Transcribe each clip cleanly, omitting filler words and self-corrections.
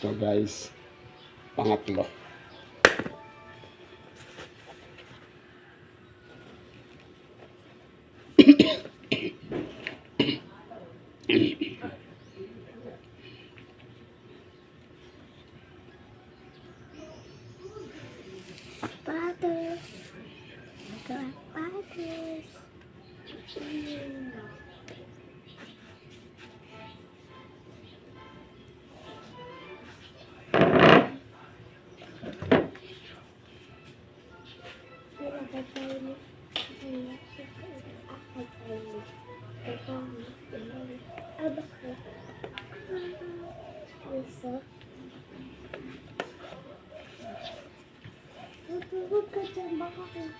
Ito guys, pangatlo. Patos. Patos. Tutulog ka dyan, baka kita.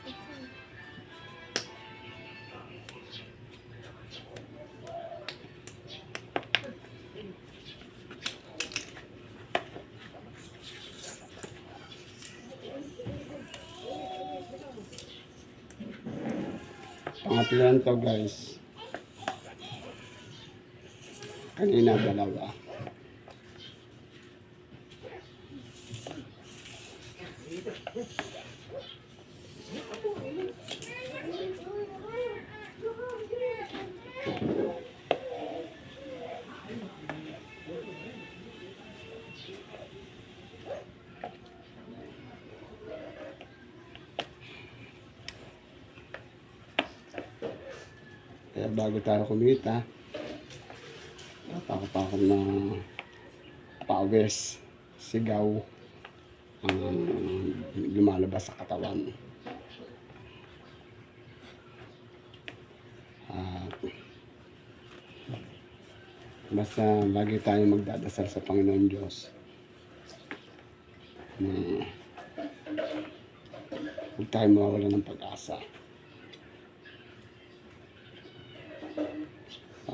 Pangatlo yan to guys. Kanina dalawa. Kaya bago tayo kumita, napakapakot na pawis, sigaw ang lumalabas sa katawan. At basta lagi tayo magdadasal sa Panginoon Diyos na huwag tayo mawawala ng pag-asa.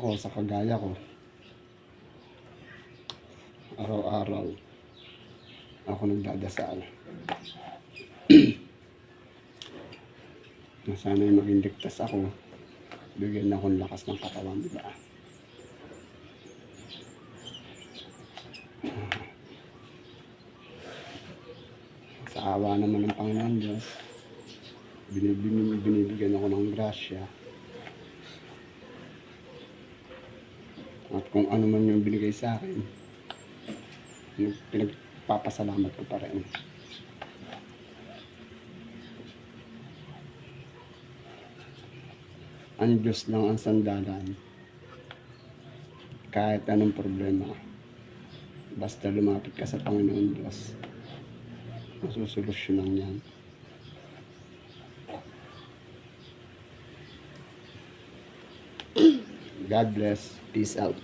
Ako sa kagaya ko, araw-araw ako nagdadasal na sana'y maging ligtas ako, bigyan akong lakas ng katawan, di ba? Sa awa naman ng Panginoon Diyos, binibigyan ako ng grasya. At kung ano man yung binigay sa akin, pinagpapasalamat ko pa rin. Ang Diyos lang ang sandalan. Kahit anong problema, basta lumapit ka sa Panginoon Diyos, masusolusyonan yan. God bless. Peace out.